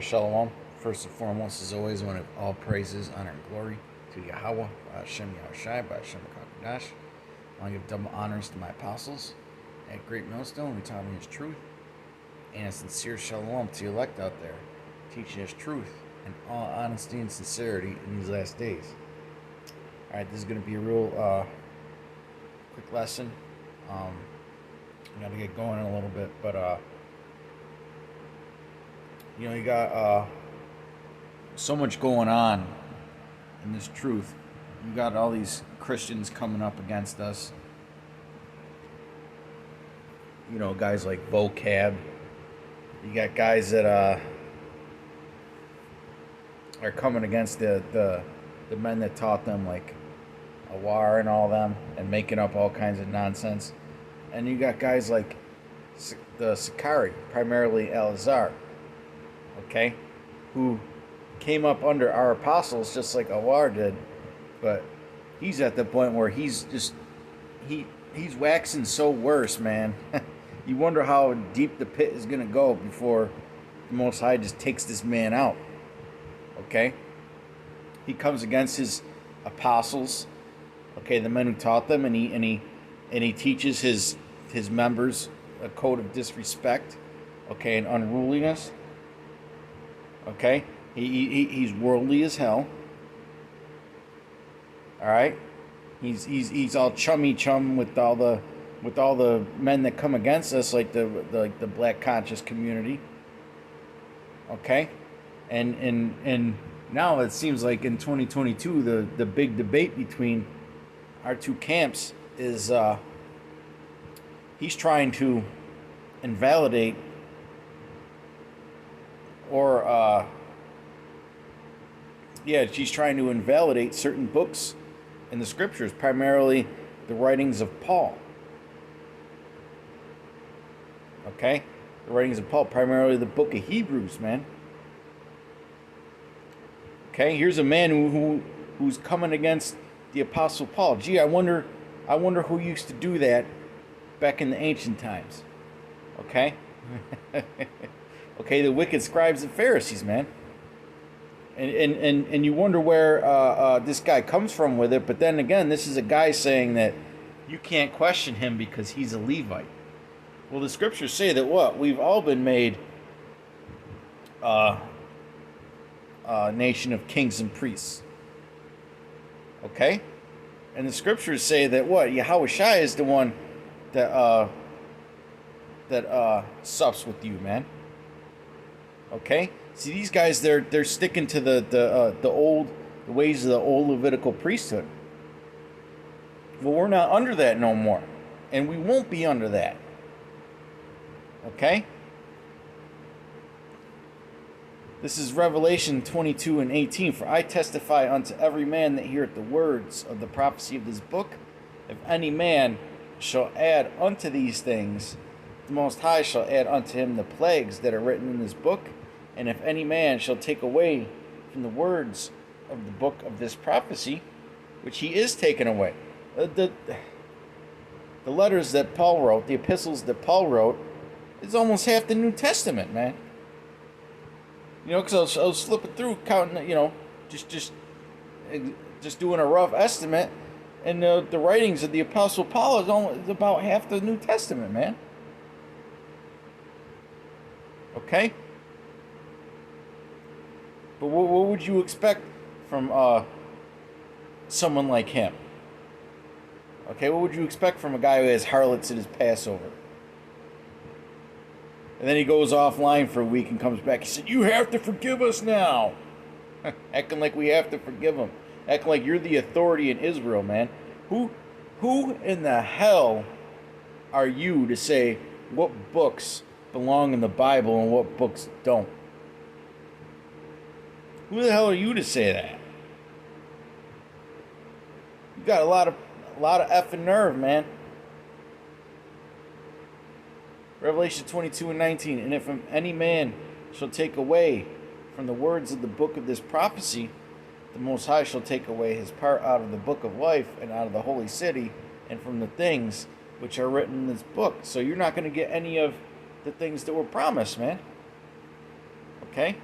Shalom. First and foremost, as always, I want to give all praises, honor, and glory to Yahweh, Hashem Yahushai, Hashem Kakadash. I want to give double honors to my apostles at Great Millstone, who taught me his truth, and a sincere shalom to the elect out there, teaching us truth in all honesty and sincerity in these last days. All right, this is going to be a real quick lesson. I got to get going in a little bit, but you got so much going on in this truth. You got all these Christians coming up against us. You know, guys like Vocab. You got guys that are coming against the men that taught them, like Awar and all them, and making up all kinds of nonsense. And you got guys like the Sickarii, primarily Elazar, okay, who came up under our apostles just like Awar did, but he's at the point where he's waxing so worse, man. You wonder how deep the pit is going to go before the Most High just takes this man out, okay? He comes against his apostles, okay, the men who taught them, and he teaches his members a code of disrespect, okay, and unruliness, okay. He's worldly as hell. All right, he's all chum with all the men that come against us, like the black conscious community. Okay, and now it seems like in 2022 the big debate between our two camps is he's trying to invalidate or she's trying to invalidate certain books in the scriptures, primarily the writings of Paul. Okay? The writings of Paul, primarily the book of Hebrews, man. Okay, here's a man who's coming against the Apostle Paul. Gee, I wonder who used to do that back in the ancient times. Okay? Okay, the wicked scribes and Pharisees, man. And you wonder where this guy comes from with it, but then again, this is a guy saying that you can't question him because he's a Levite. Well, the scriptures say that what? We've all been made a nation of kings and priests. Okay? And the scriptures say that what? Yahushua is the one that sups with you, man. Okay? See, these guys, they're sticking to the ways of the old Levitical priesthood. Well, we're not under that no more, and we won't be under that. Okay? This is Revelation 22 and 18. For I testify unto every man that heareth the words of the prophecy of this book, if any man shall add unto these things, the Most High shall add unto him the plagues that are written in this book. And if any man shall take away from the words of the book of this prophecy, which he is taken away. The letters that Paul wrote, the epistles that Paul wrote, is almost half the New Testament, man. You know, because I was flipping through, counting, you know, just doing a rough estimate, and the writings of the Apostle Paul is about half the New Testament, man. Okay? But what would you expect from someone like him? Okay, what would you expect from a guy who has harlots at his Passover? And then he goes offline for a week and comes back. He said, "You have to forgive us now." Acting like we have to forgive him. Acting like you're the authority in Israel, man. Who in the hell are you to say what books belong in the Bible and what books don't? Who the hell are you to say that? You got a lot of effing nerve, man. Revelation 22 and 19. And if any man shall take away from the words of the book of this prophecy, the Most High shall take away his part out of the book of life and out of the holy city and from the things which are written in this book. So you're not going to get any of the things that were promised, man. Okay?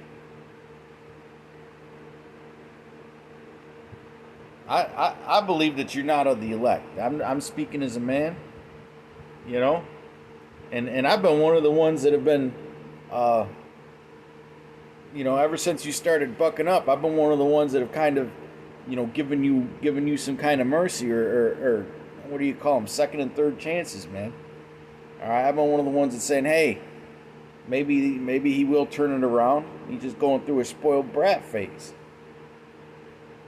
I believe that you're not of the elect. I'm speaking as a man, you know, and I've been one of the ones that have been, uh, ever since you started bucking up. I've been one of the ones that have kind of, given you some kind of mercy or what do you call them, second and third chances, man. All right, I've been one of the ones that's saying, hey, maybe he will turn it around. He's just going through a spoiled brat phase.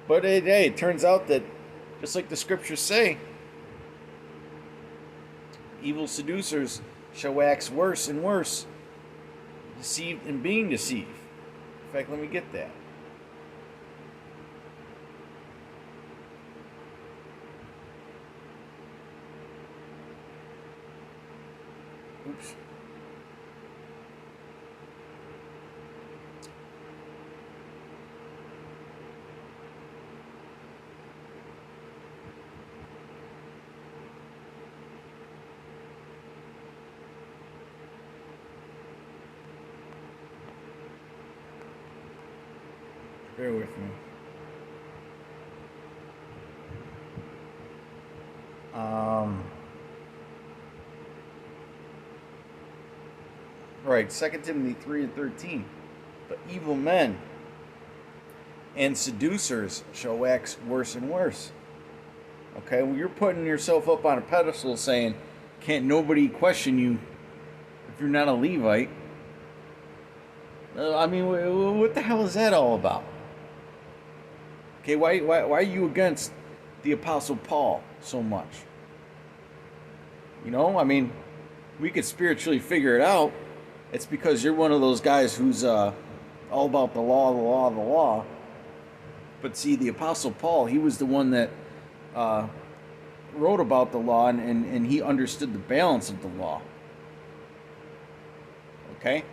But hey, it turns out that, just like the scriptures say, evil seducers shall wax worse and worse, deceived and being deceived. In fact, let me get that. Oops. Bear with me. Right, 2 Timothy 3 and 13. But evil men and seducers shall wax worse and worse. Okay, well, you're putting yourself up on a pedestal saying, can't nobody question you if you're not a Levite. I mean, what the hell is that all about? Okay, why are you against the Apostle Paul so much? I mean, we could spiritually figure it out. It's because you're one of those guys who's all about the law, the law, the law. But see, the Apostle Paul, he was the one that wrote about the law, and he understood the balance of the law. Okay?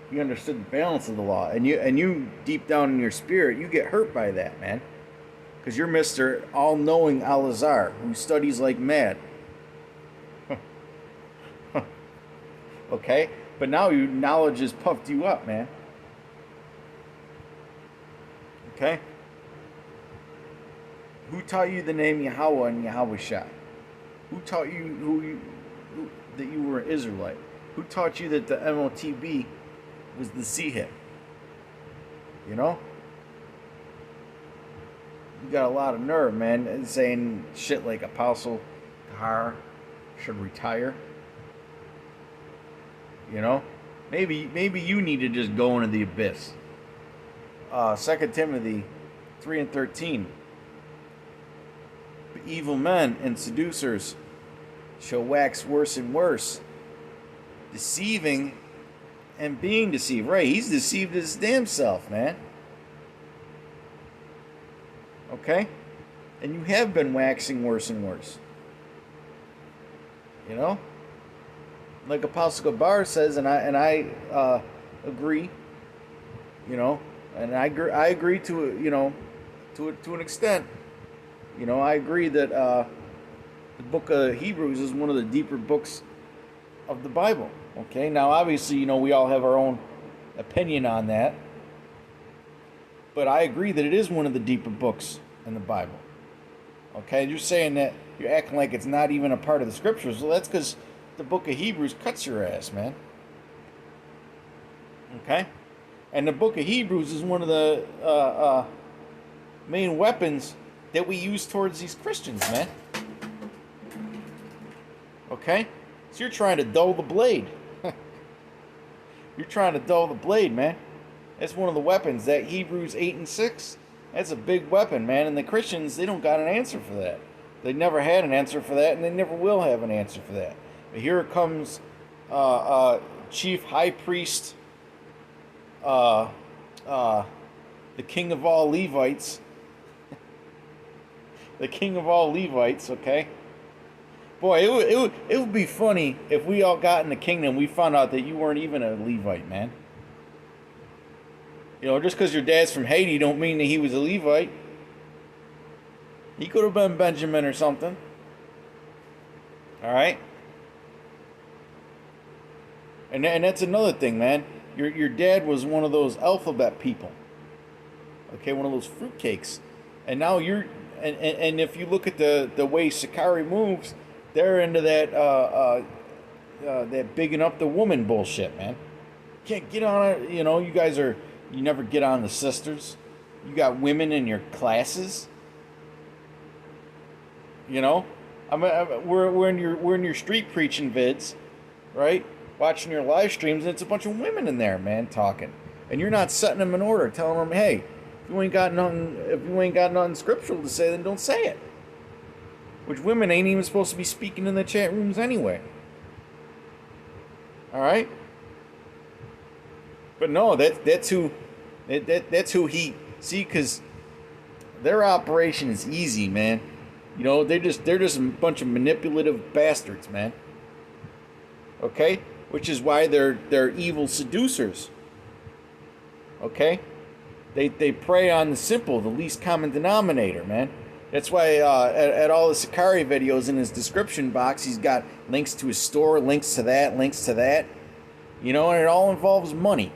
He understood the balance of the law. And you deep down in your spirit, you get hurt by that, man. Because you're Mr. All-Knowing Al-Azhar, who studies like mad. Okay? But now your knowledge has puffed you up, man. Okay? Who taught you the name Yahweh and Yahweh Shai? Who taught you that you were an Israelite? Who taught you that the MOTB was the Sihit? You got a lot of nerve, man, saying shit like Apostle Kahar should retire. Maybe you need to just go into the abyss. 2 Timothy 3 and 13. But evil men and seducers shall wax worse and worse, deceiving and being deceived. Right, he's deceived his damn self, man. Okay? And you have been waxing worse and worse. Like Apostle Gabar says, and I agree. And I agree to to an extent. I agree that the book of Hebrews is one of the deeper books of the Bible. Okay, now obviously we all have our own opinion on that, but I agree that it is one of the deeper books in the Bible. Okay, you're saying that you're acting like it's not even a part of the scriptures. Well, that's because the book of Hebrews cuts your ass, man. Okay? And the book of Hebrews is one of the main weapons that we use towards these Christians, man. Okay? So you're trying to dull the blade. You're trying to dull the blade, man. That's one of the weapons. That Hebrews 8 and 6, that's a big weapon, man. And the Christians, they don't got an answer for that. They never had an answer for that, and they never will have an answer for that. But here comes Chief High Priest, the King of all Levites. The King of all Levites, okay? Boy, it would be funny if we all got in the kingdom, we found out that you weren't even a Levite, man. Just because your dad's from Haiti don't mean that he was a Levite. He could have been Benjamin or something. All right? And that's another thing, man. Your dad was one of those alphabet people. Okay, one of those fruitcakes. And now you're, and if you look at the way Sickarii moves, they're into that bigging up the woman bullshit, man. Can't get on it. You know, you never get on the sisters. You got women in your classes. You know, we're in your street preaching vids, right? Watching your live streams, and it's a bunch of women in there, man, talking, and you're not setting them in order, telling them, hey, if you ain't got nothing scriptural to say, then don't say it. Which women ain't even supposed to be speaking in the chat rooms anyway. All right. But no, that's who he see, because their operation is easy, man. You know, they're just a bunch of manipulative bastards, man. Okay? Which is why they're evil seducers. Okay? They prey on the simple, the least common denominator, man. That's why at all the Sickarii videos in his description box, he's got links to his store, links to that, links to that. You know, and it all involves money.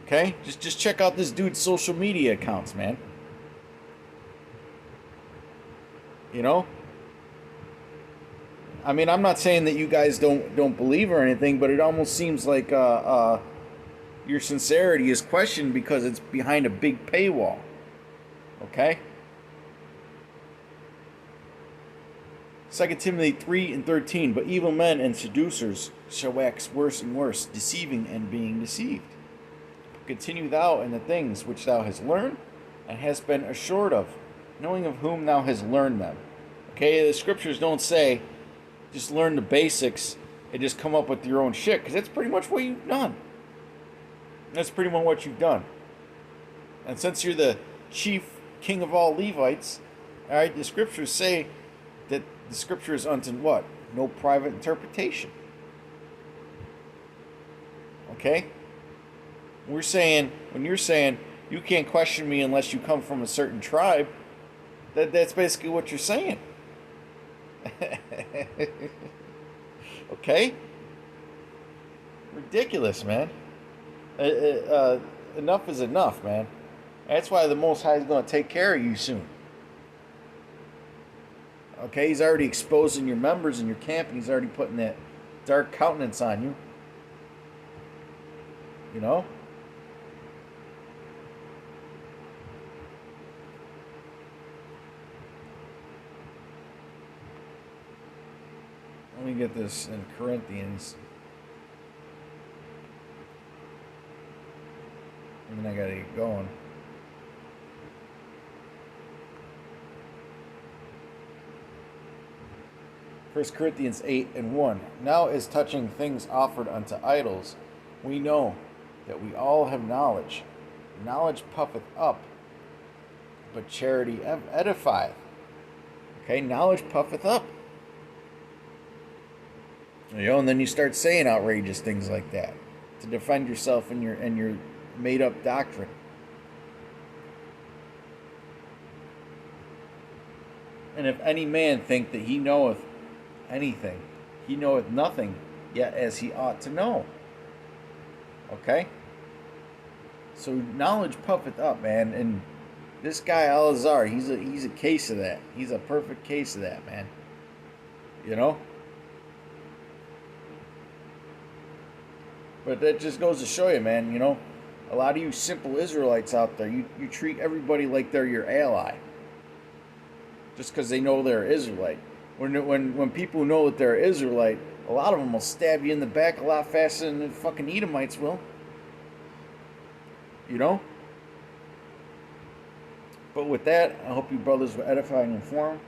Okay? Just check out this dude's social media accounts, man. You know? I mean, I'm not saying that you guys don't believe or anything, but it almost seems like your sincerity is questioned because it's behind a big paywall. Okay? 2 Timothy 3:13, but evil men and seducers shall wax worse and worse, deceiving and being deceived. Continue thou in the things which thou hast learned and hast been assured of, knowing of whom thou hast learned them. Okay, the scriptures don't say just learn the basics and just come up with your own shit, because that's pretty much what you've done. That's pretty much what you've done. And since you're the chief king of all Levites, all right, the scriptures say that the scripture is unto what? No private interpretation. Okay? When you're saying you can't question me unless you come from a certain tribe, that's basically what you're saying. Okay? Ridiculous, man. Enough is enough, man. That's why the Most High is going to take care of you soon. Okay? He's already exposing your members in your camp, and he's already putting that dark countenance on you. You know? Let me get this in Corinthians. And then I gotta get going. First Corinthians 8:1. Now as touching things offered unto idols, we know that we all have knowledge. Knowledge puffeth up, but charity edifieth. Okay, knowledge puffeth up. You know, and then you start saying outrageous things like that to defend yourself and your made up doctrine. And if any man think that he knoweth anything, he knoweth nothing yet as he ought to know. Okay? So knowledge puffeth up, man, and this guy Elazar, he's a case of that. He's a perfect case of that, man. You know? But that just goes to show you, man, you know, a lot of you simple Israelites out there, you treat everybody like they're your ally. Just because they know they're Israelite. When people know that they're Israelite, a lot of them will stab you in the back a lot faster than the fucking Edomites will. You know? But with that, I hope you brothers were edified and informed.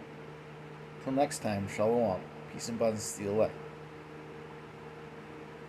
Till next time, shalom. Peace and blessings to the elect.